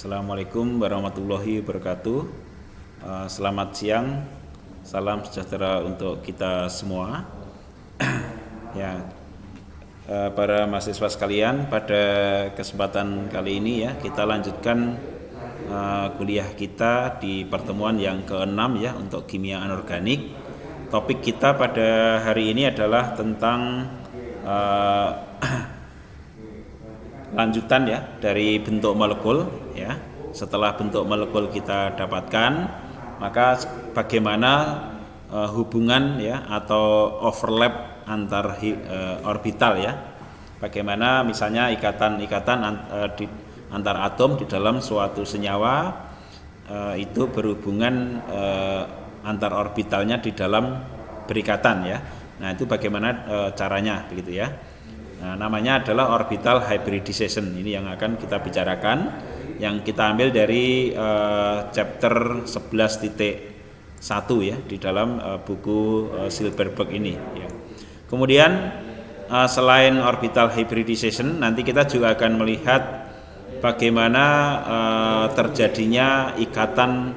Assalamualaikum warahmatullahi wabarakatuh. Selamat siang, salam sejahtera untuk kita semua. Ya, para mahasiswa sekalian, pada kesempatan kali ini ya kita lanjutkan kuliah kita di pertemuan yang ke-6 ya untuk kimia anorganik. Topik kita pada hari ini adalah tentang lanjutan ya dari bentuk molekul ya. Setelah bentuk molekul kita dapatkan, maka bagaimana hubungan ya atau overlap antar orbital ya. Bagaimana misalnya ikatan-ikatan antar atom di dalam suatu senyawa itu berhubungan antar orbitalnya di dalam berikatan ya. Nah, itu bagaimana caranya begitu ya. Nah, namanya adalah orbital hybridization. Ini yang akan kita bicarakan, yang kita ambil dari chapter 11.1 ya di dalam buku Silberberg ini ya. Kemudian selain orbital hybridization, nanti kita juga akan melihat bagaimana terjadinya ikatan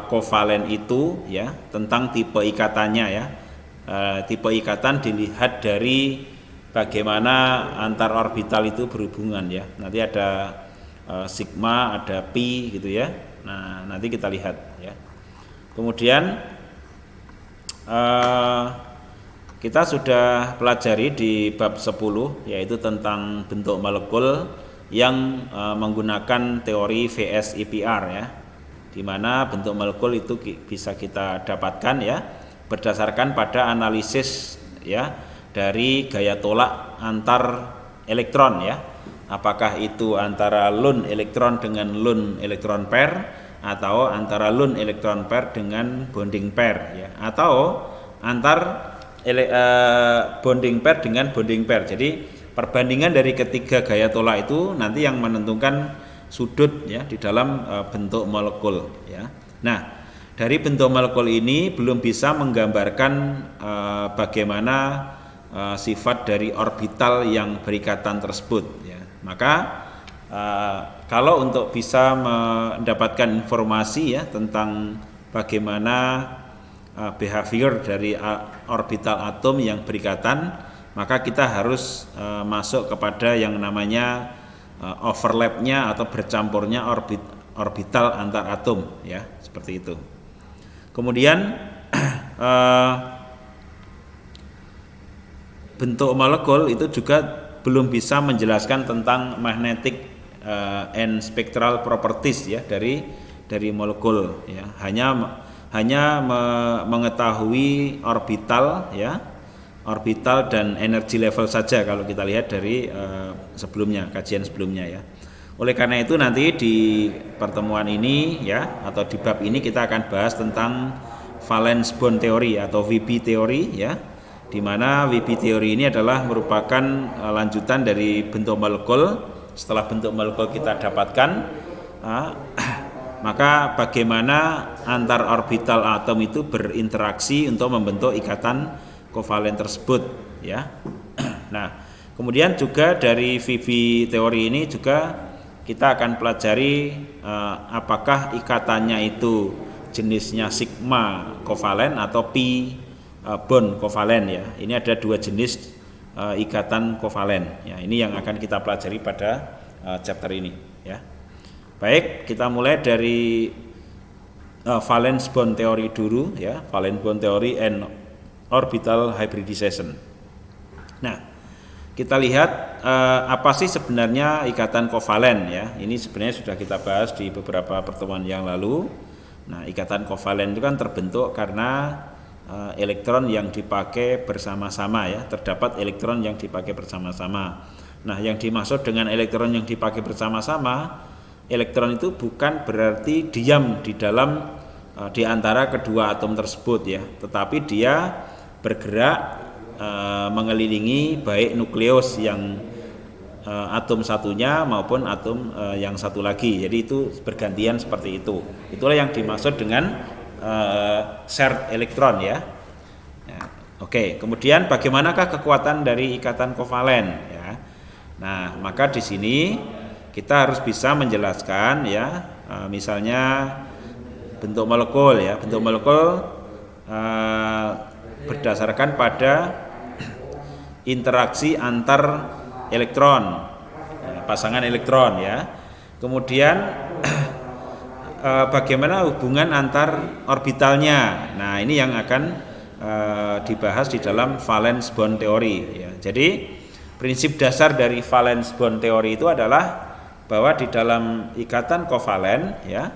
kovalen itu ya, tentang tipe ikatannya ya. Tipe ikatan dilihat dari bagaimana antar orbital itu berhubungan ya. Nanti ada sigma, ada pi gitu ya. Nah, nanti kita lihat ya. Kemudian kita sudah pelajari di bab 10 yaitu tentang bentuk molekul yang menggunakan teori VSEPR ya. Di mana bentuk molekul itu bisa kita dapatkan ya berdasarkan pada analisis ya dari gaya tolak antar elektron ya. Apakah itu antara lone elektron dengan lone elektron pair, atau antara lone elektron pair dengan bonding pair ya, atau antar bonding pair dengan bonding pair. Jadi perbandingan dari ketiga gaya tolak itu nanti yang menentukan sudut ya di dalam bentuk molekul ya. Nah, dari bentuk molekul ini belum bisa menggambarkan bagaimana sifat dari orbital yang berikatan tersebut ya. Maka kalau untuk bisa mendapatkan informasi ya tentang bagaimana behavior dari orbital atom yang berikatan, maka kita harus masuk kepada yang namanya overlapnya atau bercampurnya orbital antar atom ya, seperti itu. Kemudian bentuk molekul itu juga belum bisa menjelaskan tentang magnetic and spectral properties ya dari molekul ya. Hanya mengetahui orbital ya, orbital dan energy level saja kalau kita lihat dari sebelumnya, kajian sebelumnya ya. Oleh karena itu nanti di pertemuan ini ya atau di bab ini kita akan bahas tentang valence bond theory atau VB theory ya. Di mana VB teori ini adalah merupakan lanjutan dari bentuk molekul. Setelah bentuk molekul kita dapatkan, maka bagaimana antar orbital atom itu berinteraksi untuk membentuk ikatan kovalen tersebut ya. Nah, kemudian juga dari VB teori ini juga kita akan pelajari apakah ikatannya itu jenisnya sigma kovalen atau pi bond kovalen ya. Ini ada dua jenis ikatan kovalen ya. Ini yang akan kita pelajari pada chapter ini ya. Baik, kita mulai dari valence bond theory dulu ya. Valence bond theory and orbital hybridization. Nah, kita lihat apa sih sebenarnya ikatan kovalen ya. Ini sebenarnya sudah kita bahas di beberapa pertemuan yang lalu. Nah, ikatan kovalen itu kan terbentuk karena elektron yang dipakai bersama-sama ya, terdapat elektron yang dipakai bersama-sama. Nah, yang dimaksud dengan elektron yang dipakai bersama-sama, elektron itu bukan berarti diam di dalam di antara kedua atom tersebut ya, tetapi dia bergerak mengelilingi baik nukleus yang atom satunya maupun atom yang satu lagi. Jadi itu bergantian seperti itu. Itulah yang dimaksud dengan shared elektron ya. Oke, kemudian bagaimanakah kekuatan dari ikatan kovalen ya. Nah, maka di sini kita harus bisa menjelaskan ya, misalnya bentuk molekul ya, bentuk molekul berdasarkan pada interaksi antar elektron, pasangan elektron ya. Kemudian bagaimana hubungan antar orbitalnya. Nah, ini yang akan dibahas di dalam valence bond theory ya. Jadi prinsip dasar dari valence bond theory itu adalah bahwa di dalam ikatan kovalen ya,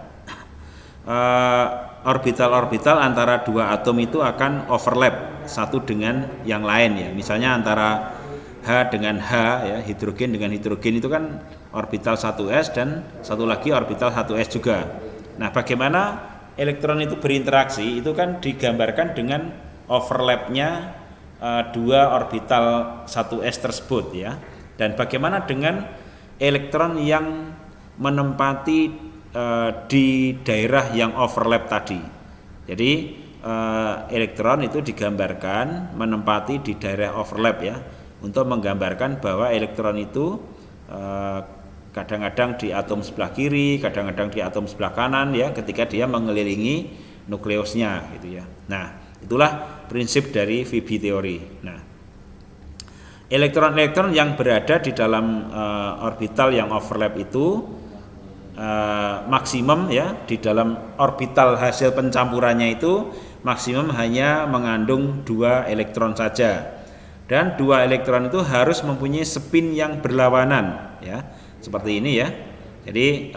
orbital-orbital antara dua atom itu akan overlap satu dengan yang lain ya. Misalnya antara H dengan H ya, hidrogen dengan hidrogen itu kan orbital 1s dan satu lagi orbital 1s juga. Nah, bagaimana elektron itu berinteraksi itu kan digambarkan dengan overlapnya dua orbital 1s tersebut ya. Dan bagaimana dengan elektron yang menempati di daerah yang overlap tadi. Jadi elektron itu digambarkan menempati di daerah overlap ya, untuk menggambarkan bahwa elektron itu kadang-kadang di atom sebelah kiri, kadang-kadang di atom sebelah kanan ya, ketika dia mengelilingi nukleusnya gitu ya. Nah, itulah prinsip dari Fibby teori. Nah, elektron-elektron yang berada di dalam orbital yang overlap itu maksimum ya, di dalam orbital hasil pencampurannya itu maksimum hanya mengandung 2 elektron saja, dan 2 elektron itu harus mempunyai spin yang berlawanan ya, seperti ini ya. Jadi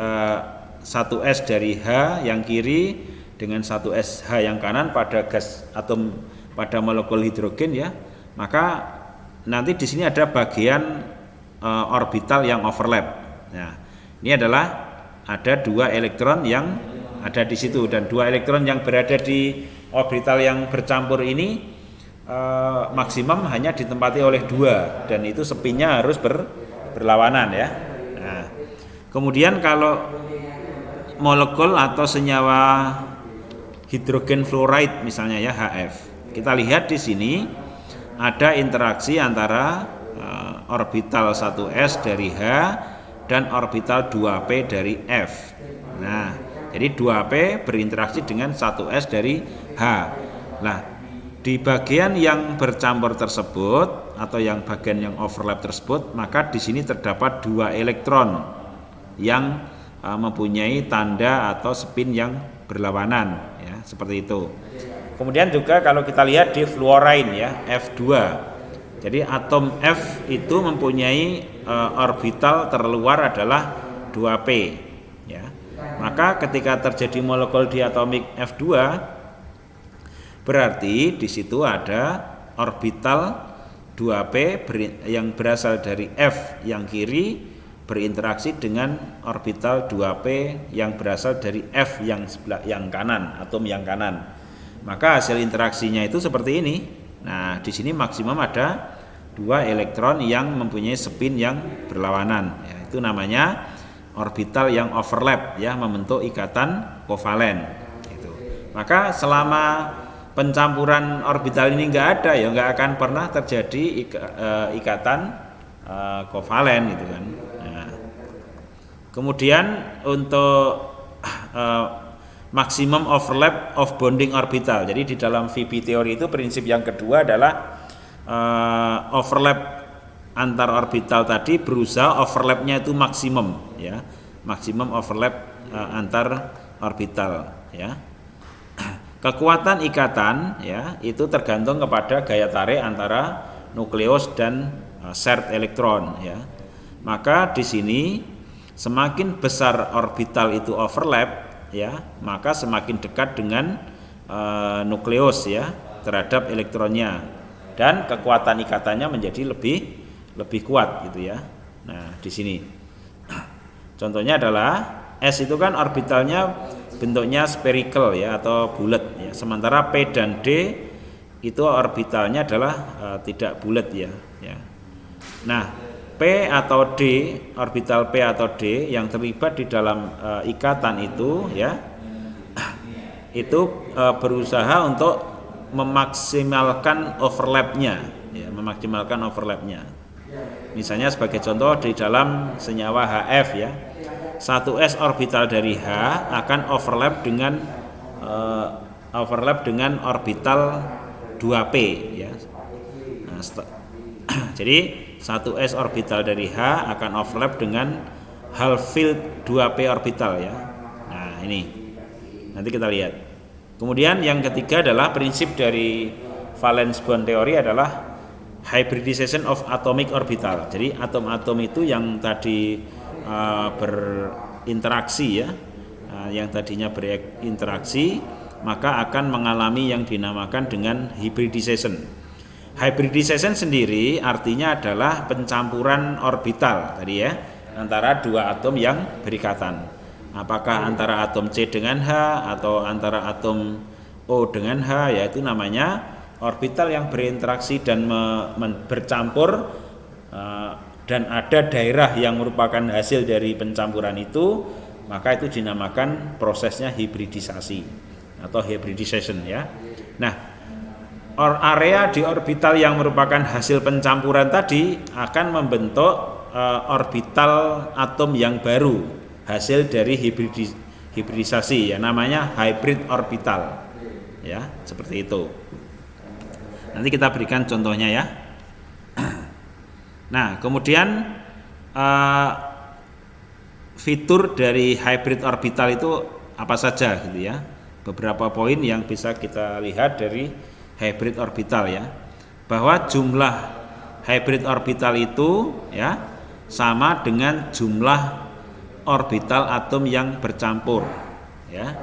1s dari H yang kiri dengan 1s H yang kanan pada gas atom, pada molekul hidrogen ya, maka nanti di sini ada bagian orbital yang overlap. Nah, ini adalah ada 2 elektron yang ada di situ, dan 2 elektron yang berada di orbital yang bercampur ini maksimum hanya ditempati oleh 2, dan itu spinnya harus berlawanan ya. Nah, kemudian kalau molekul atau senyawa hidrogen fluoride misalnya ya, HF, kita lihat di sini ada interaksi antara orbital 1s dari H dan orbital 2p dari F. Nah, jadi 2p berinteraksi dengan 1s dari H. Nah, di bagian yang bercampur tersebut atau yang bagian yang overlap tersebut, maka di sini terdapat 2 elektron yang mempunyai tanda atau spin yang berlawanan ya, seperti itu. Kemudian juga kalau kita lihat di fluorine ya, F2. Jadi atom F itu mempunyai orbital terluar adalah 2p ya. Maka ketika terjadi molekul diatomik F2, berarti di situ ada orbital 2p yang berasal dari F yang kiri berinteraksi dengan orbital 2p yang berasal dari F yang sebelah yang kanan, atom yang kanan. Maka hasil interaksinya itu seperti ini. Nah, di sini maksimum ada 2 elektron yang mempunyai spin yang berlawanan ya, itu namanya orbital yang overlap ya, membentuk ikatan kovalen gitu. Maka selama pencampuran orbital ini enggak ada ya, enggak akan pernah terjadi ikatan kovalen gitu kan. Nah, kemudian untuk maximum overlap of bonding orbital. Jadi di dalam Fibby teori itu prinsip yang kedua adalah overlap antar orbital tadi berusaha overlapnya itu maksimum ya, maksimum overlap antar orbital ya. Kekuatan ikatan ya itu tergantung kepada gaya tarik antara nukleus dan shared elektron ya. Maka di sini semakin besar orbital itu overlap ya, maka semakin dekat dengan nukleus ya terhadap elektronnya, dan kekuatan ikatannya menjadi lebih kuat gitu ya. Nah, di sini contohnya adalah S itu kan orbitalnya bentuknya spherical ya atau bulat ya, sementara P dan D itu orbitalnya adalah tidak bulat ya. Nah, P atau D, orbital P atau D yang terlibat di dalam ikatan itu ya, itu berusaha untuk memaksimalkan overlapnya ya, memaksimalkan overlapnya. Misalnya sebagai contoh di dalam senyawa HF ya, 1s orbital dari H akan overlap dengan orbital 2p ya. Nah, jadi 1s orbital dari H akan overlap dengan half filled 2p orbital ya. Nah, ini nanti kita lihat. Kemudian yang ketiga adalah prinsip dari valence bond theory adalah hybridization of atomic orbital. Jadi atom-atom itu yang tadi berinteraksi ya, yang tadinya berinteraksi maka akan mengalami yang dinamakan dengan hybridization. Hybridization sendiri artinya adalah pencampuran orbital tadi ya, antara dua atom yang berikatan. Apakah antara atom C dengan H atau antara atom O dengan H, ya itu namanya orbital yang berinteraksi dan bercampur, dan ada daerah yang merupakan hasil dari pencampuran itu, maka itu dinamakan prosesnya hibridisasi atau hybridization ya. Nah, area di orbital yang merupakan hasil pencampuran tadi akan membentuk orbital atom yang baru, hasil dari hibridisasi ya, namanya hybrid orbital ya, seperti itu. Nanti kita berikan contohnya ya. Nah, kemudian fitur dari hybrid orbital itu apa saja gitu ya. Beberapa poin yang bisa kita lihat dari hybrid orbital ya, bahwa jumlah hybrid orbital itu ya sama dengan jumlah orbital atom yang bercampur ya.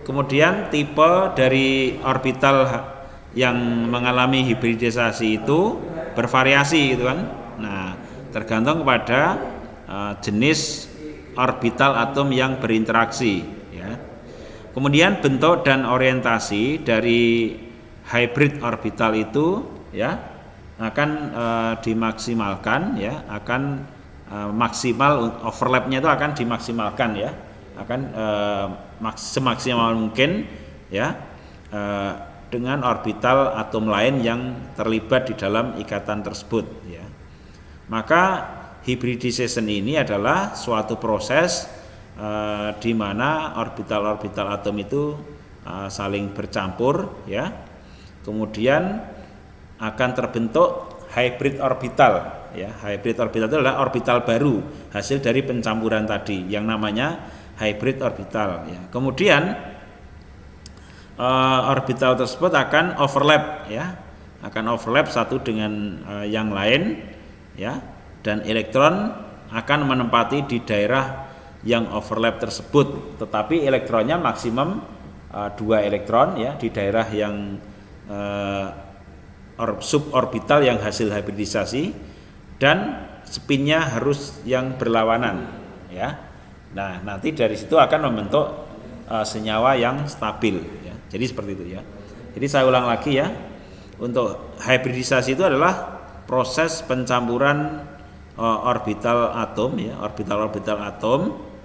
Kemudian tipe dari orbital yang mengalami hibridisasi itu bervariasi gitu kan. Nah, tergantung kepada jenis orbital atom yang berinteraksi ya. Kemudian bentuk dan orientasi dari hybrid orbital itu ya akan dimaksimalkan ya, akan maksimal overlapnya itu akan dimaksimalkan ya, akan semaksimal mungkin ya dengan orbital atom lain yang terlibat di dalam ikatan tersebut ya. Maka hybridization ini adalah suatu proses di mana orbital-orbital atom itu saling bercampur ya, kemudian akan terbentuk hybrid orbital ya. Hybrid orbital itu adalah orbital baru hasil dari pencampuran tadi yang namanya hybrid orbital ya. Kemudian orbital tersebut akan overlap ya, akan overlap satu dengan yang lain ya, dan elektron akan menempati di daerah yang overlap tersebut, tetapi elektronnya maksimum 2 elektron ya di daerah yang suborbital yang hasil hybridisasi, dan spinnya harus yang berlawanan ya. Nah, nanti dari situ akan membentuk senyawa yang stabil ya. Jadi seperti itu ya. Jadi saya ulang lagi ya, untuk hybridisasi itu adalah proses pencampuran orbital atom ya, orbital-orbital atom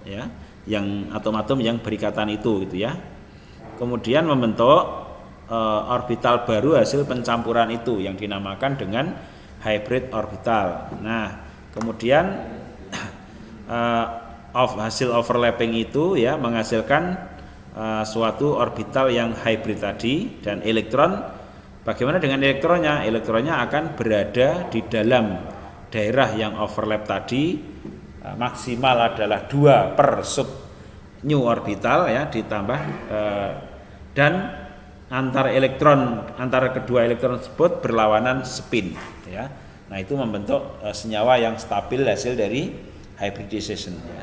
ya, yang atom-atom yang berikatan itu gitu ya. Kemudian membentuk orbital baru hasil pencampuran itu yang dinamakan dengan hybrid orbital. Nah, kemudian hasil overlapping itu ya menghasilkan suatu orbital yang hybrid tadi, dan elektron, bagaimana dengan elektronnya? Elektronnya akan berada di dalam daerah yang overlap tadi, maksimal adalah 2 per sub new orbital ya, ditambah dan antara kedua elektron tersebut berlawanan spin ya. Nah, itu membentuk senyawa yang stabil hasil dari hybridization ya.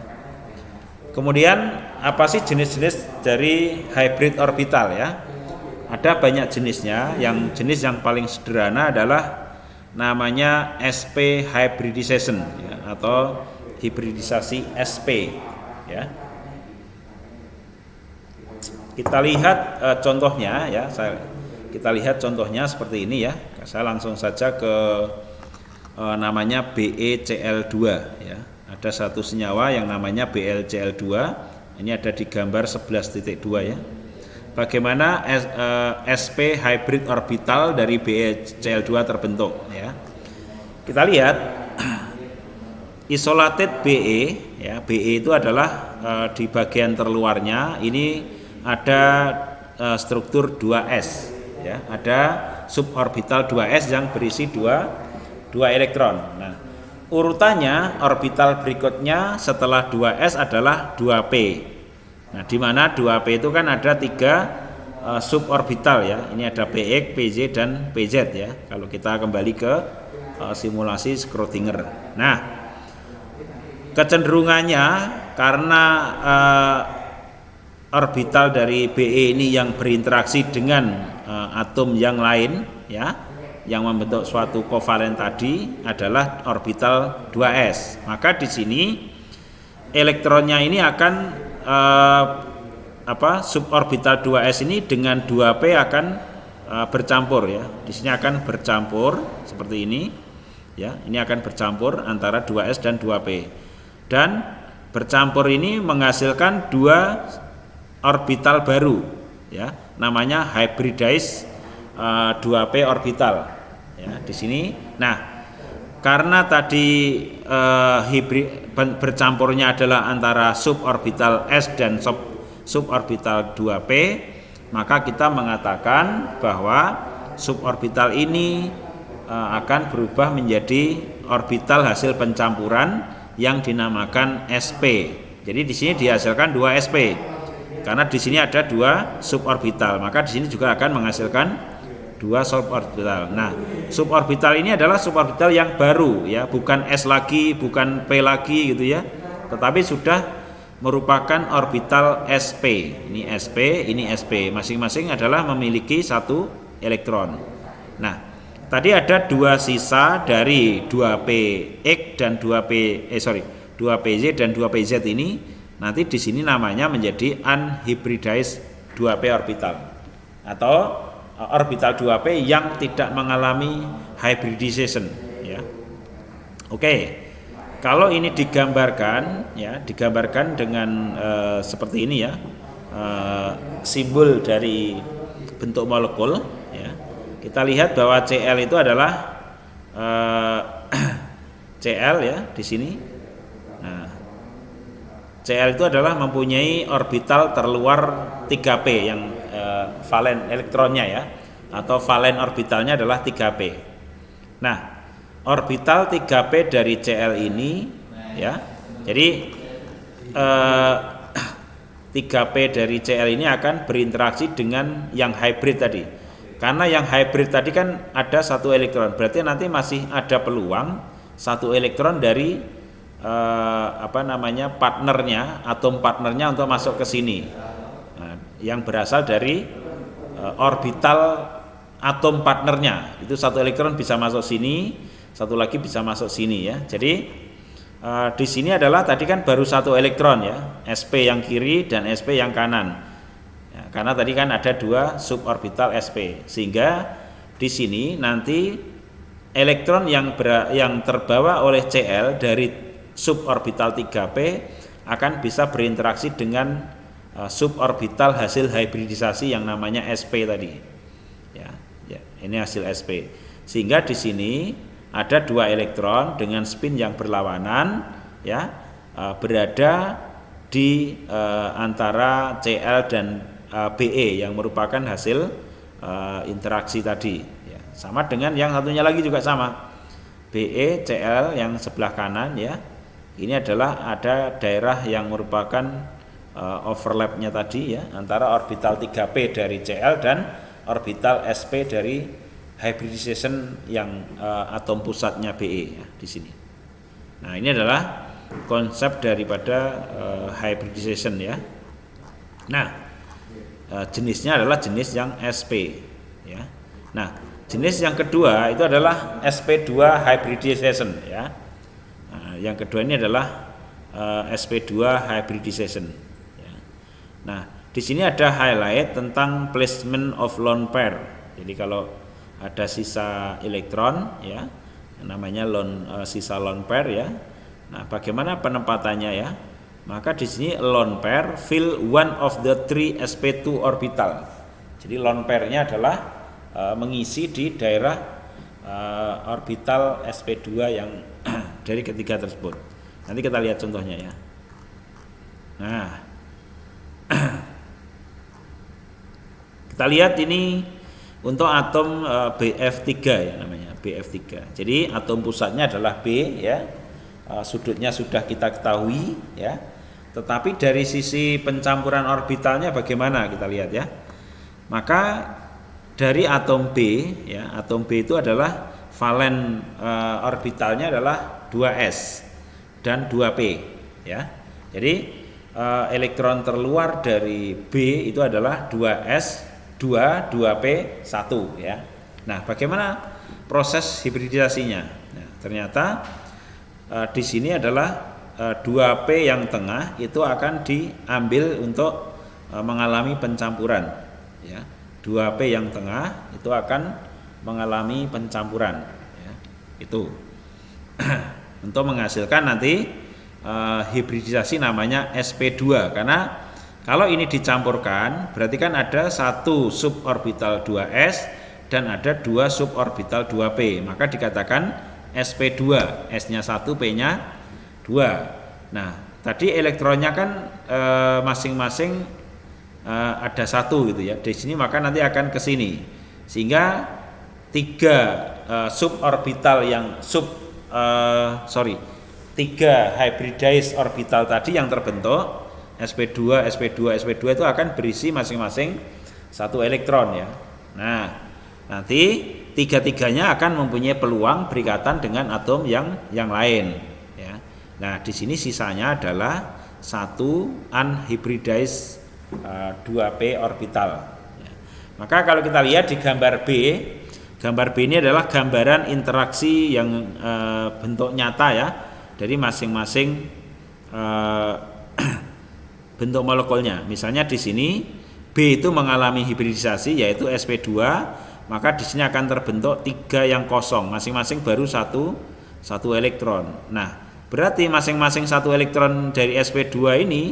Kemudian apa sih jenis-jenis dari hybrid orbital ya? Ada banyak jenisnya. Yang jenis yang paling sederhana adalah namanya sp hybridization ya, atau hibridisasi sp ya. Kita lihat contohnya ya. Kita lihat contohnya seperti ini ya. Saya langsung saja ke namanya BeCl2 ya. Ada satu senyawa yang namanya BeCl2. Ini ada di gambar 11.2 ya. Bagaimana sp hybrid orbital dari BeCl2 terbentuk ya. Kita lihat isolated Be, ya, Be itu adalah di bagian terluarnya ini ada struktur 2s, ya, ada suborbital 2s yang berisi dua elektron. Nah, urutannya orbital berikutnya setelah 2s adalah 2p. Nah, di mana 2p itu kan ada 3 suborbital, ya. Ini ada Px, Pz dan Pz, ya. Kalau kita kembali ke simulasi Schrödinger. Nah, kecenderungannya karena orbital dari Be ini yang berinteraksi dengan atom yang lain, ya, yang membentuk suatu kovalen tadi adalah orbital 2s. Maka di sini elektronnya ini akan suborbital 2s ini dengan 2p akan bercampur, ya. Di sini akan bercampur seperti ini, ya. Ini akan bercampur antara 2s dan 2p. Dan bercampur ini menghasilkan 2 orbital baru, ya. Namanya hybridized 2p orbital, ya, di sini. Nah, karena tadi bercampurnya adalah antara suborbital s dan suborbital 2p, maka kita mengatakan bahwa suborbital ini akan berubah menjadi orbital hasil pencampuran yang dinamakan sp. Jadi di sini dihasilkan 2 sp. Karena di sini ada 2 suborbital, maka di sini juga akan menghasilkan 2 suborbital. Nah, suborbital ini adalah suborbital yang baru, ya, bukan s lagi, bukan p lagi gitu, ya. Tetapi sudah merupakan orbital sp. Ini sp, ini sp. Masing-masing adalah memiliki 1 elektron. Nah, tadi ada 2 sisa dari 2px dan 2pz dan 2pz ini. Nanti di sini namanya menjadi unhybridized 2p orbital atau orbital 2p yang tidak mengalami hybridization, ya. Oke. Kalau ini digambarkan, ya, digambarkan dengan seperti ini, ya, simbol dari bentuk molekul, ya. Kita lihat bahwa Cl itu adalah Cl, ya, di sini. Nah, Cl itu adalah mempunyai orbital terluar 3p yang valen elektronnya, ya, atau valen orbitalnya adalah 3p. Nah, orbital 3p dari Cl ini, ya, jadi 3p dari Cl ini akan berinteraksi dengan yang hybrid tadi. Karena yang hybrid tadi kan ada 1 elektron, berarti nanti masih ada peluang 1 elektron dari partnernya, atom partnernya untuk masuk ke sini. Nah, yang berasal dari orbital atom partnernya. Itu 1 elektron bisa masuk sini, 1 lagi bisa masuk sini, ya. Jadi di sini adalah tadi kan baru 1 elektron, ya, sp yang kiri dan sp yang kanan, ya, karena tadi kan ada 2 suborbital sp, sehingga di sini nanti elektron yang terbawa oleh Cl dari suborbital 3p akan bisa berinteraksi dengan suborbital hasil hybridisasi yang namanya sp tadi, ya, ini hasil sp, sehingga di sini ada 2 elektron dengan spin yang berlawanan, ya, berada di antara Cl dan Be yang merupakan hasil interaksi tadi, ya. Sama dengan yang satunya lagi juga sama, Be Cl yang sebelah kanan, ya. Ini adalah ada daerah yang merupakan overlapnya tadi, ya, antara orbital 3p dari Cl dan orbital sp dari hybridization yang atom pusatnya Be, ya, di sini. Nah, ini adalah konsep daripada hybridization, ya. Nah, jenisnya adalah jenis yang sp, ya. Nah, jenis yang kedua itu adalah sp2 hybridization, ya. Nah, yang kedua ini adalah sp2 hybridization, ya. Nah, di sini ada highlight tentang placement of lone pair. Jadi kalau ada sisa elektron, ya, namanya sisa lone pair, ya. Nah, bagaimana penempatannya, ya? Maka di sini lone pair fill one of the 3 sp2 orbital. Jadi lone pairnya adalah mengisi di daerah orbital sp2 yang dari ketiga tersebut. Nanti kita lihat contohnya ya. Nah, kita lihat ini untuk atom Bf3 ya namanya, Bf3. Jadi atom pusatnya adalah B ya. Sudutnya sudah kita ketahui ya. Tetapi dari sisi pencampuran orbitalnya bagaimana kita lihat ya. Maka dari atom B ya, atom B itu adalah valen orbitalnya adalah 2s dan 2p ya. Jadi elektron terluar dari B itu adalah 2s 2p 1 ya. Nah, bagaimana proses hibridisasinya? Nah, ternyata di sini adalah 2p yang tengah itu akan diambil untuk mengalami pencampuran ya. 2p yang tengah itu akan mengalami pencampuran ya. Itu untuk menghasilkan nanti hibridisasi namanya sp2, karena kalau ini dicampurkan berarti kan ada satu suborbital 2s dan ada dua suborbital 2p, maka dikatakan sp2, s-nya 1, p-nya 2. Nah, tadi elektronnya kan masing-masing ada satu gitu ya di sini, maka nanti akan ke sini sehingga tiga suborbital yang tiga hybridized orbital tadi yang terbentuk sp2, sp2, sp2 itu akan berisi masing-masing satu elektron ya. Nah, nanti tiga-tiganya akan mempunyai peluang berikatan dengan atom yang lain ya. Nah, di sini sisanya adalah satu unhybridized 2p orbital ya. Maka kalau kita lihat di gambar B ini adalah gambaran interaksi yang bentuk nyata ya dari masing-masing bentuk molekulnya. Misalnya di sini B itu mengalami hibridisasi yaitu sp2, maka di sini akan terbentuk 3 yang kosong, masing-masing baru satu elektron. Nah, berarti masing-masing satu elektron dari sp2 ini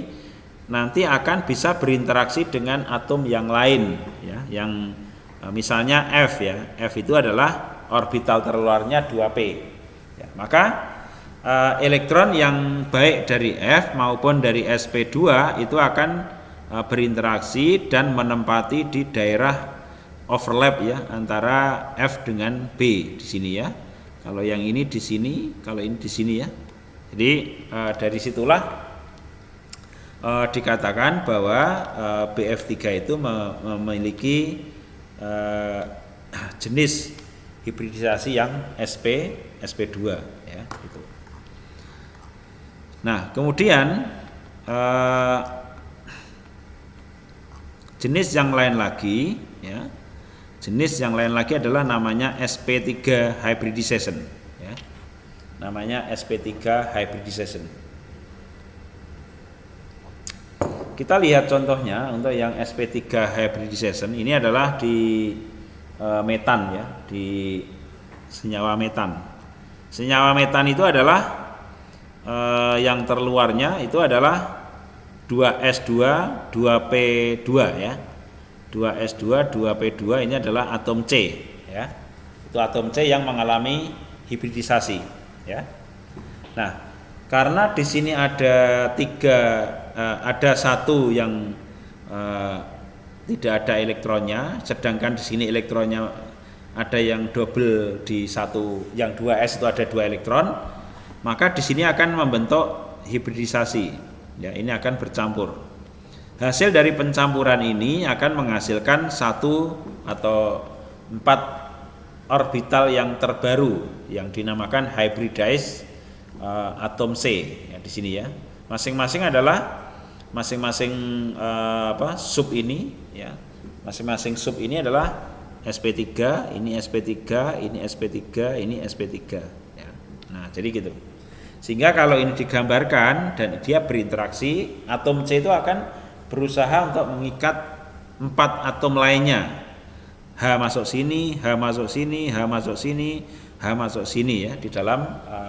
nanti akan bisa berinteraksi dengan atom yang lain ya, yang misalnya F ya. F itu adalah orbital terluarnya 2p ya. Maka elektron yang baik dari F maupun dari sp2 itu akan berinteraksi dan menempati di daerah overlap ya antara F dengan B di sini ya. Kalau yang ini di sini, kalau ini di sini ya. Jadi dari situlah dikatakan bahwa Bf3 itu memiliki jenis hibridisasi yang sp2 ya gitu. Nah, kemudian jenis yang lain lagi ya. Jenis yang lain lagi adalah namanya sp3 hybridization ya. Namanya sp3 hybridization. Kita lihat contohnya untuk yang sp3 hybridization ini adalah di metan ya, di senyawa metan. Senyawa metan itu adalah yang terluarnya itu adalah 2s2 2p2 ya. 2s2 2p2 ini adalah atom C ya. Itu atom C yang mengalami hibridisasi ya. Nah, karena di sini ada ada satu yang tidak ada elektronnya, sedangkan di sini elektronnya ada yang double di satu, yang 2s itu ada 2 elektron, maka di sini akan membentuk hibridisasi ya, ini akan bercampur. Hasil dari pencampuran ini akan menghasilkan 1 atau 4 orbital yang terbaru yang dinamakan hybridized atom C ya, di sini ya. Masing-masing adalah sub ini ya. Masing-masing sub ini adalah sp3, ini sp3, ini sp3, ini sp3 ya. Nah, jadi gitu. Sehingga kalau ini digambarkan dan dia berinteraksi, atom C itu akan berusaha untuk mengikat 4 atom lainnya. H masuk sini, H masuk sini, H masuk sini, H masuk sini ya di dalam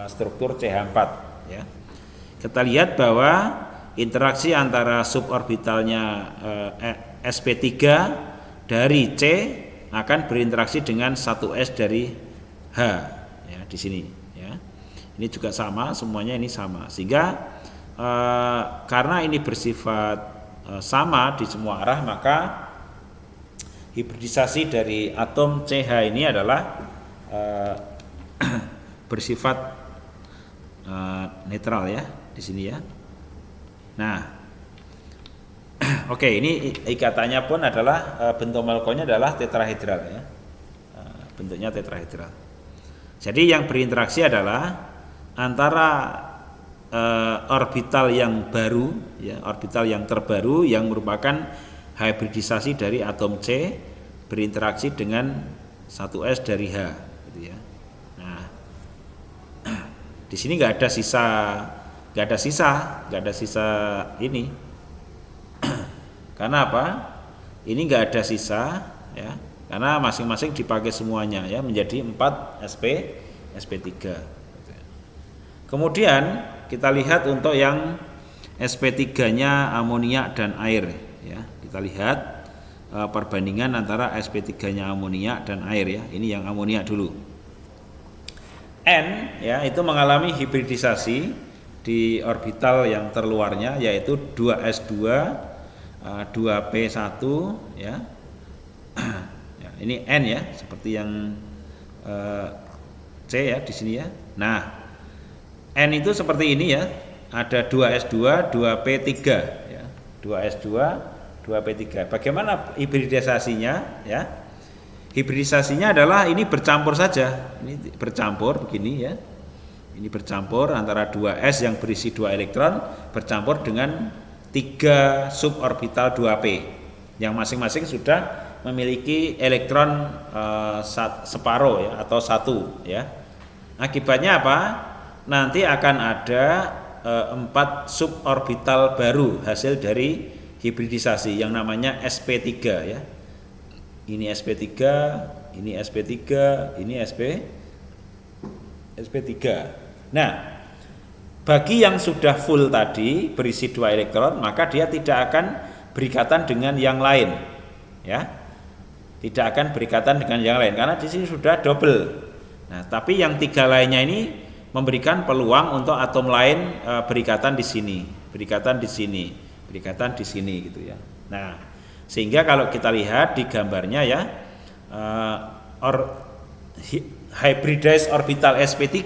struktur CH4 ya. Kita lihat bahwa interaksi antara suborbitalnya sp3 dari C akan berinteraksi dengan 1s dari H ya di sini ya. Ini juga sama, semuanya ini sama. Sehingga karena ini bersifat sama di semua arah, maka hibridisasi dari atom CH ini adalah bersifat netral ya di sini ya. Nah, oke, ini ikatannya pun adalah bentuk molekulnya adalah tetrahedral ya. Bentuknya tetrahedral. Jadi yang berinteraksi adalah antara orbital yang baru ya, orbital yang terbaru yang merupakan hibridisasi dari atom C berinteraksi dengan 1s dari H gitu ya. Nah, di sini nggak ada sisa ini. Karena apa? Ini nggak ada sisa ya, karena masing-masing dipakai semuanya ya, menjadi 4 sp3. Kemudian kita lihat untuk yang sp3-nya amoniak dan air ya. Kita lihat perbandingan antara sp3-nya amoniak dan air ya. Ini yang amoniak dulu. N ya, itu mengalami hibridisasi di orbital yang terluarnya, yaitu 2s2 2p1 ya. Ya, ini N ya, seperti yang C ya di sini ya. Nah, N itu seperti ini ya, ada 2s2 2p3 ya. 2s2 2p3. Bagaimana hibridisasinya ya? Hibridisasinya adalah ini bercampur saja. Ini bercampur begini ya. Ini bercampur antara 2s yang berisi 2 elektron bercampur dengan 3 suborbital 2p yang masing-masing sudah memiliki elektron separuh ya, atau 1 ya. Akibatnya apa? Nanti akan ada 4 suborbital baru hasil dari hibridisasi yang namanya sp3 ya. Ini sp3, ini sp3, ini sp3. Nah, bagi yang sudah full tadi berisi 2 elektron, maka dia tidak akan berikatan dengan yang lain ya. Tidak akan berikatan dengan yang lain karena di sini sudah double. Nah, tapi yang 3 lainnya ini memberikan peluang untuk atom lain berikatan di sini, berikatan di sini, berikatan di sini gitu ya. Nah, sehingga kalau kita lihat di gambarnya ya, hybridized orbital sp3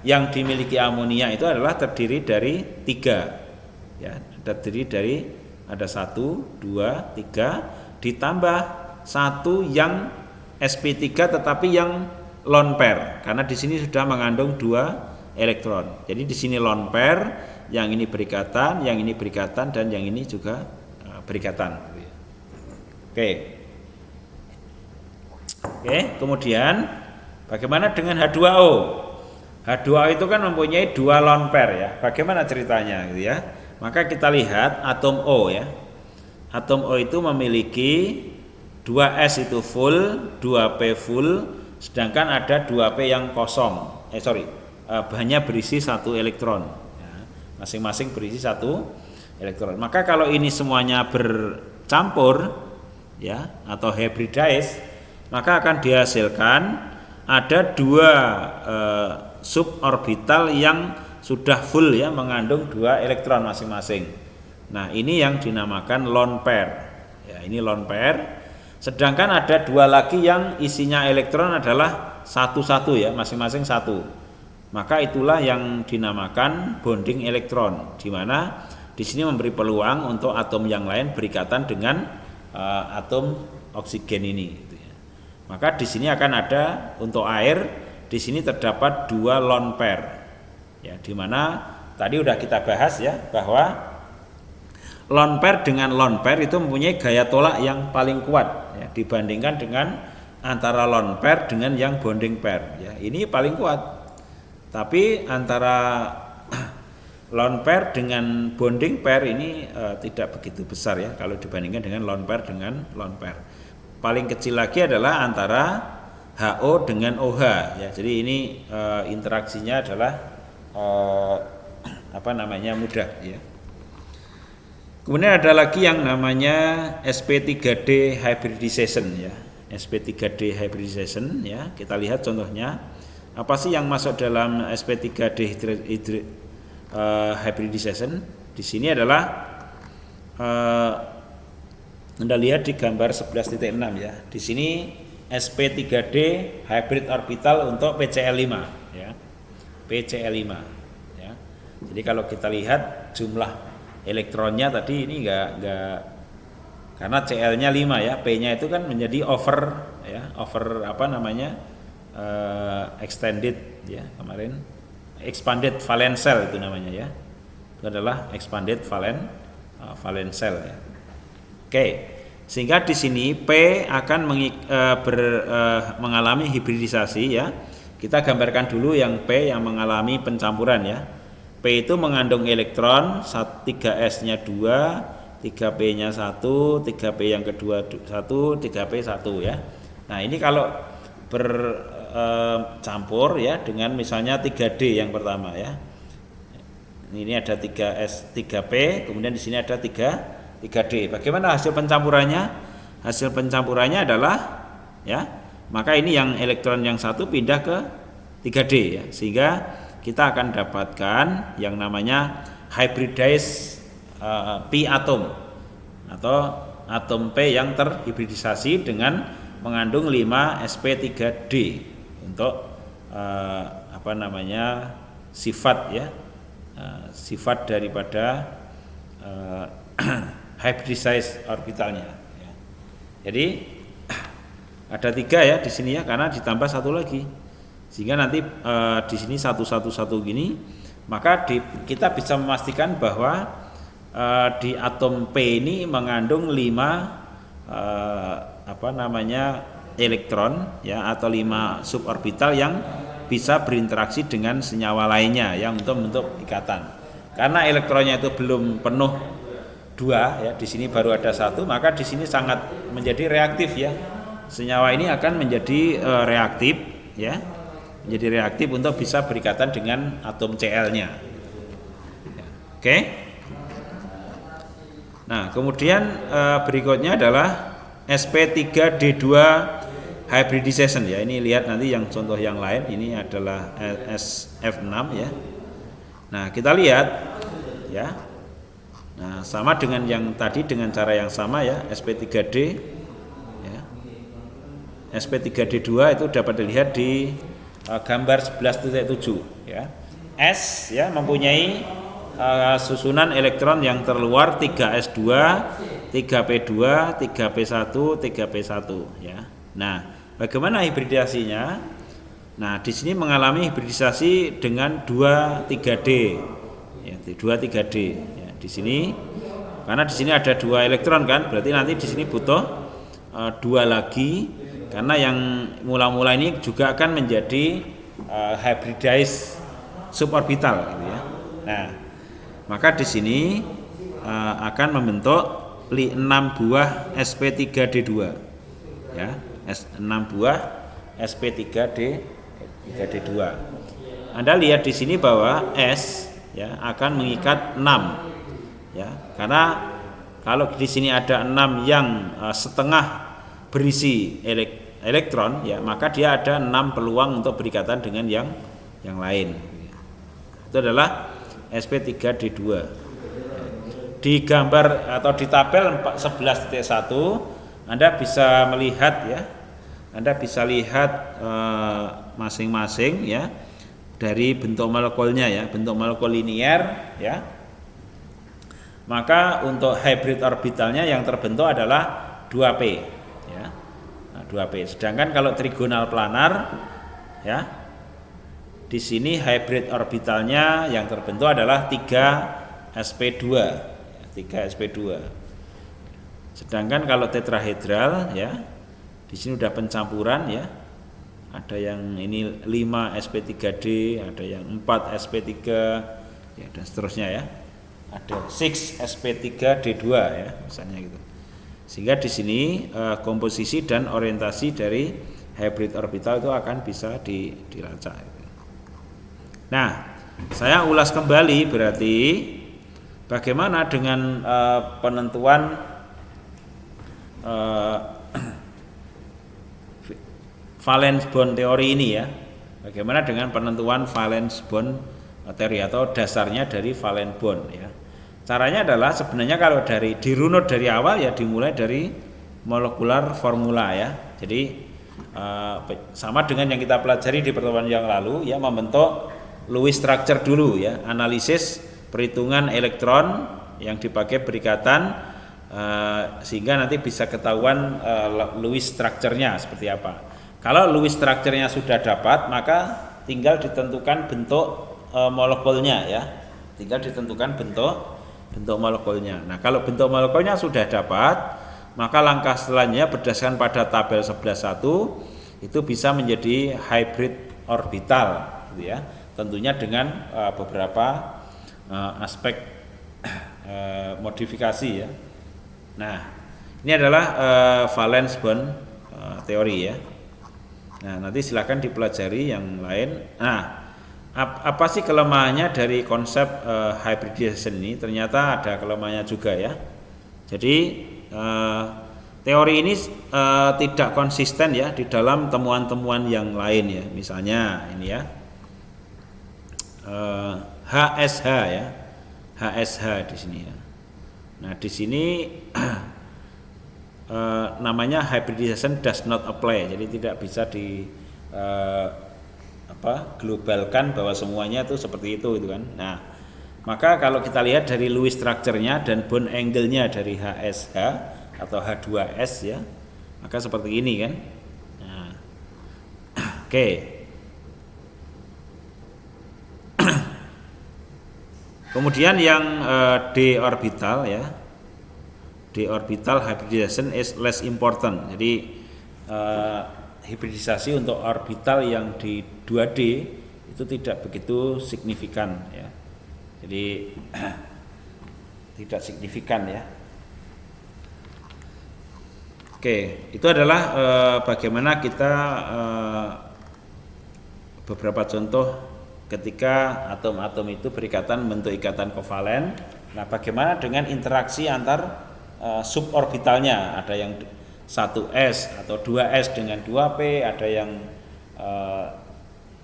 yang dimiliki amonia itu adalah terdiri dari 3 ya, terdiri dari ada 1, 2, 3 ditambah 1 yang sp3 tetapi yang lone pair, karena di sini sudah mengandung 2 elektron. Jadi di sini lone pair, yang ini berikatan, yang ini berikatan, dan yang ini juga berikatan. Oke, kemudian bagaimana dengan H2O? H2O itu kan mempunyai 2 lone pair ya. Bagaimana ceritanya gitu ya? Maka kita lihat atom O ya. Atom O itu memiliki 2s itu full, 2p full, sedangkan ada 2p yang kosong. Hanya berisi 1 elektron. Ya. Masing-masing berisi 1 elektron. Maka kalau ini semuanya bercampur ya, atau hybridized, maka akan dihasilkan ada 2 suborbital yang sudah full ya, mengandung 2 elektron masing-masing. Nah, ini yang dinamakan lone pair ya, ini lone pair. Sedangkan ada 2 lagi yang isinya elektron adalah 1 ya, masing-masing 1. Maka itulah yang dinamakan bonding elektron, di mana di sini memberi peluang untuk atom yang lain berikatan dengan atom oksigen ini gitu ya. Maka di sini akan ada untuk air, di sini terdapat 2 lone pair ya, di mana tadi udah kita bahas ya, bahwa lone pair dengan lone pair itu mempunyai gaya tolak yang paling kuat ya, dibandingkan dengan antara lone pair dengan yang bonding pair ya. Ini paling kuat. Tapi antara lone pair dengan bonding pair ini tidak begitu besar ya kalau dibandingkan dengan lone pair dengan lone pair. Paling kecil lagi adalah antara HO dengan OH ya. Jadi ini interaksinya adalah mudah ya. Kemudian ada lagi yang namanya sp3d hybridization ya. sp3d hybridization ya. Kita lihat contohnya. Apa sih yang masuk dalam sp3 hybridization? Di sini adalah Anda lihat di gambar 11.6 ya. Di sini sp3d hybrid orbital untuk PCl5 ya. PCl5 ya. Jadi kalau kita lihat jumlah elektronnya tadi ini enggak karena Cl-nya 5 ya, P-nya itu kan menjadi over extended ya, kemarin expanded valence shell itu namanya ya. Itu adalah expanded valence shell ya. Oke. Sehingga di sini P akan mengalami hibridisasi ya. Kita gambarkan dulu yang P yang mengalami pencampuran ya. P itu mengandung elektron 3s-nya 2, 3p-nya 1, 3p yang kedua 1, 3p 1 ya. Nah, ini kalau bercampur ya dengan misalnya 3D yang pertama ya. Ini ada 3s, 3p, kemudian di sini ada 3D. Bagaimana hasil pencampurannya? Hasil pencampurannya adalah ya, maka ini yang elektron yang satu pindah ke 3D ya, sehingga kita akan dapatkan yang namanya hybridized P atom atau atom P yang terhibridisasi dengan mengandung 5 sp3d untuk sifat ya, sifat daripada hybridized orbitalnya ya. Jadi ada 3 ya di sini ya, karena ditambah satu lagi sehingga nanti di sini 111 gini, maka kita bisa memastikan bahwa di atom P ini mengandung 5 elektron ya, atau 5 suborbital yang bisa berinteraksi dengan senyawa lainnya yang untuk membentuk ikatan. Karena elektronnya itu belum penuh 2 ya, di sini baru ada 1, maka di sini sangat menjadi reaktif ya. Senyawa ini akan menjadi reaktif ya. Menjadi reaktif untuk bisa berikatan dengan atom Cl-nya. Ya, oke. Nah, kemudian berikutnya adalah sp3d2 hybridization ya. Ini lihat nanti yang contoh yang lain, ini adalah SF6 ya. Nah, kita lihat ya. Nah, sama dengan yang tadi dengan cara yang sama ya, sp3d ya. sp3d2 itu dapat dilihat di gambar 11.7 ya. S ya mempunyai susunan elektron yang terluar 3s2, 3p2, 3p1, 3p1 ya. Nah, bagaimana hibridisasinya? Nah, di sini mengalami hibridisasi dengan 2,3D ya, 2,3D ya. Di sini karena di sini ada 2 elektron kan, berarti nanti di sini butuh 2 lagi. Karena yang mula-mula ini juga akan menjadi hybridized suborbital gitu ya. Nah, maka di sini akan membentuk 6 buah sp3d2 ya, 6 buah sp3d2. Anda lihat di sini bahwa S ya akan mengikat 6 ya, karena kalau di sini ada 6 yang setengah berisi elektron ya, maka dia ada 6 peluang untuk berikatan dengan yang lain. Itu adalah sp3d2. Di gambar atau di tabel 11.1 Anda bisa melihat ya. Anda bisa lihat masing-masing ya dari bentuk molekulnya ya, bentuk molekul linier ya. Maka untuk hybrid orbitalnya yang terbentuk adalah 2p ya. Nah, 2p. Sedangkan kalau trigonal planar ya, di sini hybrid orbitalnya yang terbentuk adalah 3sp2 ya, 3sp2. Sedangkan kalau tetrahedral ya, di sini udah pencampuran ya. Ada yang ini 5 sp3d, ada yang 4 sp3 ya, dan seterusnya ya. Ada 6 sp3d2 ya, misalnya gitu. Sehingga di sini komposisi dan orientasi dari hybrid orbital itu akan bisa dilacak. Nah, saya ulas kembali berarti bagaimana dengan penentuan valence bond teori ini ya. Bagaimana dengan penentuan valence bond teori atau dasarnya dari valence bond ya. Caranya adalah sebenarnya kalau dirunut dari awal ya dimulai dari molekular formula ya. Jadi sama dengan yang kita pelajari di pertemuan yang lalu ya, membentuk Lewis structure dulu ya, analisis perhitungan elektron yang dipakai berikatan sehingga nanti bisa ketahuan Lewis structure-nya seperti apa. Kalau Lewis structure-nya sudah dapat, maka tinggal ditentukan bentuk molekulnya ya. Tinggal ditentukan bentuk molekulnya. Nah, kalau bentuk molekulnya sudah dapat, maka langkah selanjutnya berdasarkan pada tabel 11.1 itu bisa menjadi hybrid orbital gitu ya. Tentunya dengan beberapa aspek modifikasi ya. Nah, ini adalah valence bond teori ya. Nah, nanti silakan dipelajari yang lain. Nah, apa sih kelemahannya dari konsep hybridization ini? Ternyata ada kelemahannya juga ya. Jadi teori ini tidak konsisten ya di dalam temuan-temuan yang lain ya. Misalnya ini ya, HSH ya, HSH di sini ya. Nah, di sini namanya hybridization does not apply, jadi tidak bisa di globalkan bahwa semuanya itu seperti itu gitu kan. Nah, maka kalau kita lihat dari Lewis structure-nya dan bond angle-nya dari HSH atau H2S ya, maka seperti ini kan. Nah, oke. Kemudian yang d orbital ya, d orbital hybridization is less important. Jadi hibridisasi untuk orbital yang di 2D itu tidak begitu signifikan ya. Jadi tidak signifikan ya. Oke, itu adalah bagaimana kita beberapa contoh ketika atom-atom itu berikatan membentuk ikatan kovalen. Nah, bagaimana dengan interaksi antar suborbitalnya? Ada yang 1s atau 2s dengan 2p, ada yang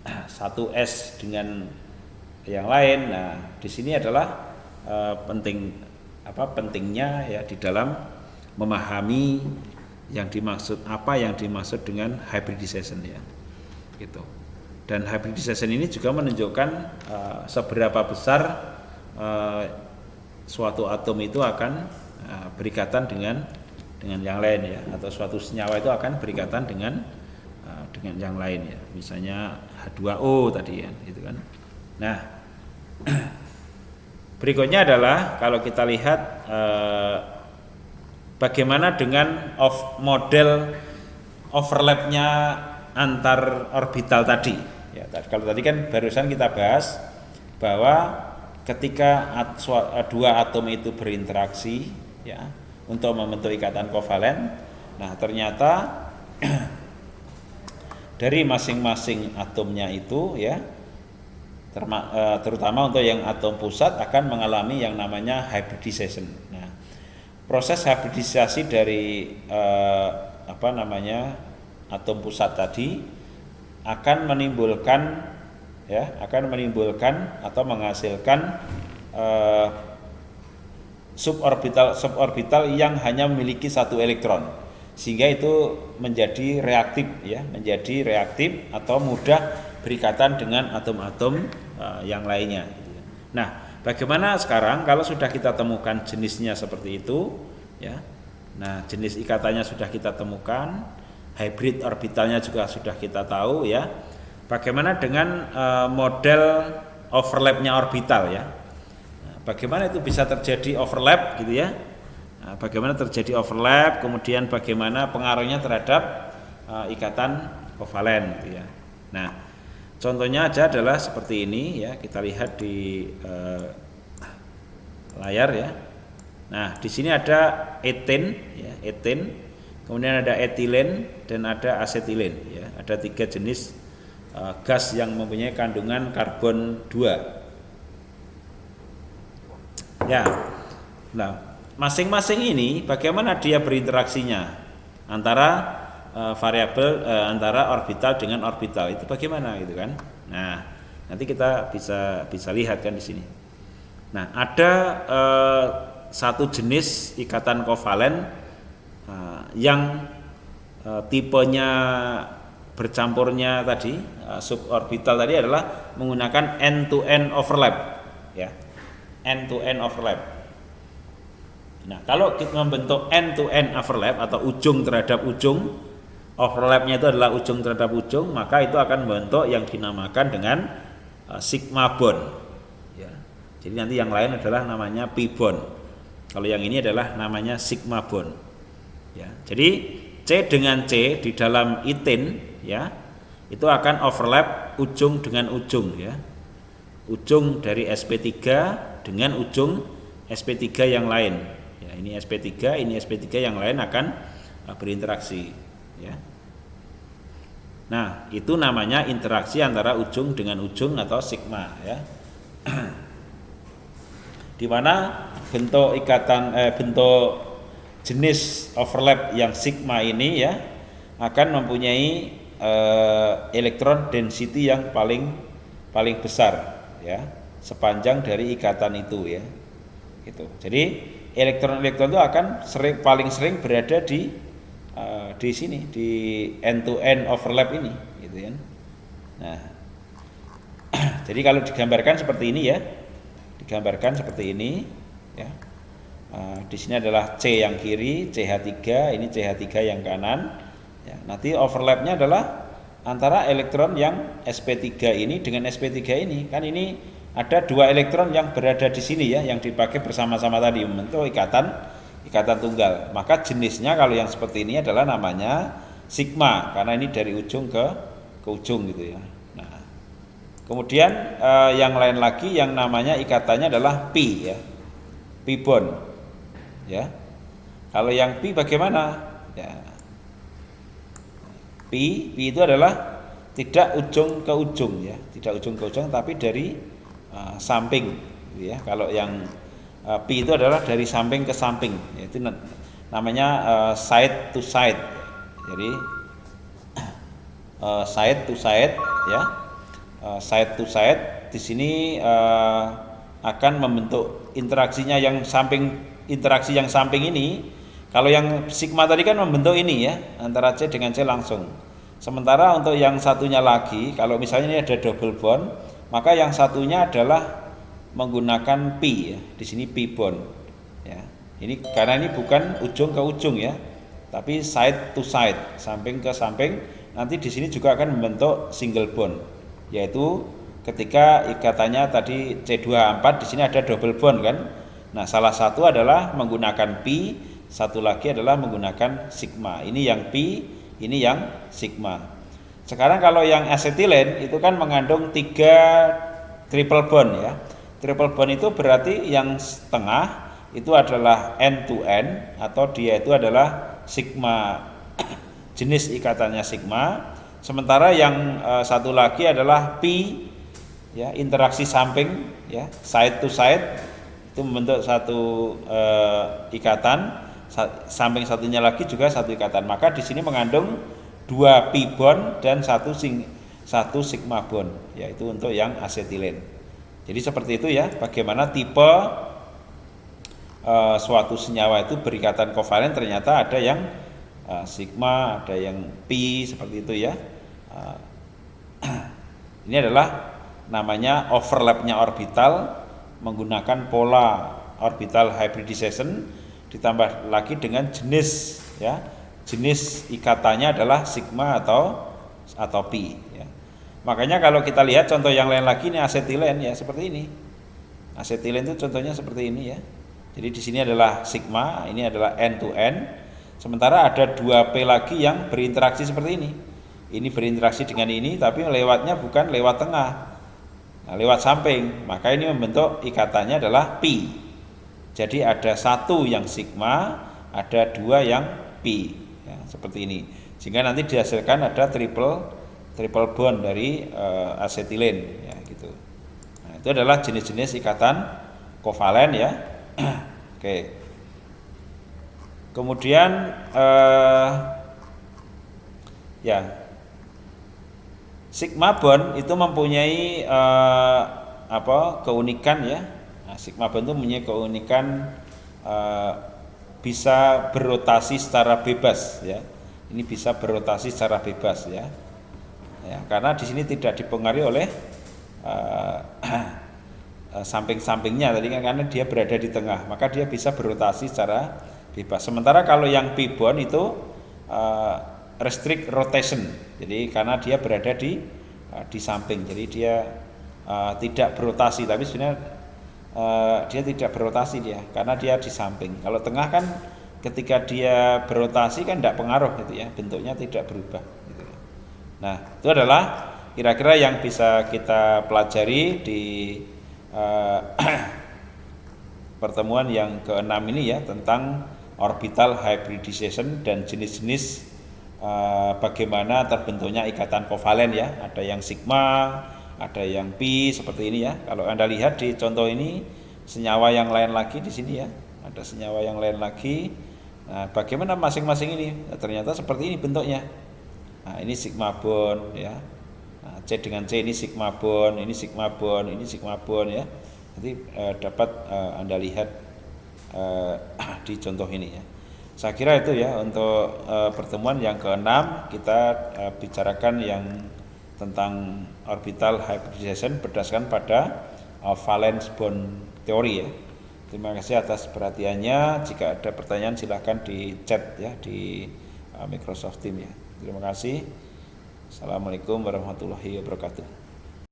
1s dengan yang lain. Nah, di sini adalah pentingnya ya di dalam memahami yang dimaksud dengan hybridization ya. Gitu. Dan hybridization ini juga menunjukkan seberapa besar suatu atom itu akan berikatan dengan yang lain ya, atau suatu senyawa itu akan berikatan dengan yang lain ya. Misalnya H2O tadi ya, gitu kan. Nah, berikutnya adalah kalau kita lihat bagaimana dengan model overlapnya antar orbital tadi. Ya, kalau tadi kan barusan kita bahas bahwa ketika dua atom itu berinteraksi ya untuk membentuk ikatan kovalen, nah ternyata dari masing-masing atomnya itu ya, terutama untuk yang atom pusat akan mengalami yang namanya hybridization. Nah, proses hybridisasi dari atom pusat tadi akan menimbulkan atau menghasilkan suborbital yang hanya memiliki satu elektron, sehingga itu menjadi reaktif atau mudah berikatan dengan atom-atom yang lainnya. Nah, bagaimana sekarang kalau sudah kita temukan jenisnya seperti itu ya. Nah, jenis ikatannya sudah kita temukan, hybrid orbitalnya juga sudah kita tahu ya. Bagaimana dengan model overlapnya orbital ya? Nah, bagaimana itu bisa terjadi overlap gitu ya? Nah, bagaimana terjadi overlap, kemudian bagaimana pengaruhnya terhadap ikatan kovalen gitu ya. Nah, contohnya aja adalah seperti ini ya. Kita lihat di layar ya. Nah, di sini ada eten ya, eten. Kemudian ada etilen dan ada asetilen ya. Ada 3 jenis gas yang mempunyai kandungan karbon 2. Ya. Nah, masing-masing ini bagaimana dia berinteraksinya antara variabel antara orbital dengan orbital itu bagaimana gitu kan. Nah, nanti kita bisa lihat kan di sini. Nah, ada satu jenis ikatan kovalen yang tipenya bercampurnya tadi suborbital tadi adalah menggunakan end-to-end overlap ya. End-to-end overlap. Nah, kalau kita membentuk end-to-end overlap atau ujung terhadap ujung, overlapnya itu adalah ujung terhadap ujung, maka itu akan membentuk yang dinamakan dengan sigma bond ya. Jadi nanti yang lain adalah namanya pi bond. Kalau yang ini adalah namanya sigma bond ya. Jadi C dengan C di dalam ethene ya, itu akan overlap ujung dengan ujung ya. Ujung dari sp3 dengan ujung sp3 yang lain. Ya, ini sp3, ini sp3 yang lain akan berinteraksi ya. Nah, itu namanya interaksi antara ujung dengan ujung atau sigma ya. Di mana bentuk ikatan bentuk jenis overlap yang sigma ini ya akan mempunyai elektron density yang paling besar ya sepanjang dari ikatan itu ya. Gitu. Jadi elektron-elektron itu akan paling sering berada di sini di end-to-end overlap ini gitu ya. Nah, jadi kalau digambarkan seperti ini ya. Digambarkan seperti ini ya. Di sini adalah C yang kiri, CH3, ini CH3 yang kanan. Ya, nanti overlapnya adalah antara elektron yang sp3 ini dengan sp3 ini. Kan ini ada dua elektron yang berada di sini ya, yang dipakai bersama-sama tadi membentuk ikatan tunggal. Maka jenisnya kalau yang seperti ini adalah namanya sigma, karena ini dari ujung ke ujung gitu ya. Nah, kemudian yang lain lagi yang namanya ikatannya adalah pi ya, pi bond. Ya, kalau yang pi bagaimana? Ya, pi itu adalah tidak ujung ke ujung ya, tidak ujung ke ujung tapi dari samping, gitu ya. Kalau yang pi itu adalah dari samping ke samping, itu namanya side to side. Jadi side to side ya, side to side di sini akan membentuk interaksinya yang samping. Interaksi yang samping ini, kalau yang sigma tadi kan membentuk ini ya, antara C dengan C langsung. Sementara untuk yang satunya lagi, kalau misalnya ini ada double bond, maka yang satunya adalah menggunakan pi ya. Di sini pi bond. Ya. Ini karena ini bukan ujung ke ujung ya, tapi side to side, samping ke samping. Nanti di sini juga akan membentuk single bond, yaitu ketika ikatannya tadi C24, di sini ada double bond kan. Nah, salah satu adalah menggunakan pi, satu lagi adalah menggunakan sigma. Ini yang pi, ini yang sigma. Sekarang kalau yang asetilen itu kan mengandung 3 triple bond ya. Triple bond itu berarti yang setengah itu adalah end to end atau dia itu adalah sigma, jenis ikatannya sigma. Sementara yang satu lagi adalah pi ya, interaksi samping ya, side to side. Itu membentuk satu ikatan, samping satunya lagi juga satu ikatan. Maka di sini mengandung 2 pi bond dan satu sigma bond, yaitu untuk yang asetilen. Jadi seperti itu ya, bagaimana tipe suatu senyawa itu berikatan kovalen. Ternyata ada yang sigma, ada yang pi, seperti itu ya. Ini adalah namanya overlapnya orbital menggunakan pola orbital hybridization, ditambah lagi dengan jenis ya, jenis ikatannya adalah sigma atau pi ya. Makanya kalau kita lihat contoh yang lain lagi, ini asetilen ya, seperti ini. Asetilen itu contohnya seperti ini ya. Jadi di sini adalah sigma, ini adalah end to end. Sementara ada 2P lagi yang berinteraksi seperti ini. Ini berinteraksi dengan ini, tapi lewatnya bukan lewat tengah. Nah, lewat samping, maka ini membentuk ikatannya adalah pi. Jadi ada satu yang sigma, ada 2 yang pi, ya, seperti ini. Sehingga nanti dihasilkan ada triple bond dari asetilen, ya, gitu. Nah, itu adalah jenis-jenis ikatan kovalen ya. Oke. Kemudian Ya, sigma bond itu mempunyai keunikan ya. Nah, sigma bond itu mempunyai keunikan bisa berotasi secara bebas ya. Ini bisa berotasi secara bebas ya. Ya, karena di sini tidak dipengaruhi oleh samping-sampingnya tadi kan, karena dia berada di tengah, maka dia bisa berotasi secara bebas. Sementara kalau yang p bond itu restrict rotation. Jadi karena dia berada di samping, jadi dia tidak berotasi, tapi sebenarnya dia tidak berotasi dia karena dia di samping. Kalau tengah kan ketika dia berotasi kan tidak pengaruh gitu ya, bentuknya tidak berubah gitu. Nah, itu adalah kira-kira yang bisa kita pelajari di pertemuan yang ke-6 ini ya, tentang orbital hybridization dan jenis-jenis bagaimana terbentuknya ikatan kovalen ya. Ada yang sigma, ada yang pi seperti ini ya. Kalau Anda lihat di contoh ini senyawa yang lain lagi di sini ya. Ada senyawa yang lain lagi. Nah, bagaimana masing-masing ini? Nah, ternyata seperti ini bentuknya. Nah, ini sigma bond ya. Nah, C dengan C ini sigma bond, ini sigma bond, ini sigma bond ya. Nanti dapat Anda lihat di contoh ini ya. Saya kira itu ya untuk pertemuan yang ke-6 kita bicarakan yang tentang orbital hybridization berdasarkan pada valence bond teori ya. Terima kasih atas perhatiannya. Jika ada pertanyaan silahkan di chat ya di Microsoft Teams ya. Terima kasih. Assalamualaikum warahmatullahi wabarakatuh.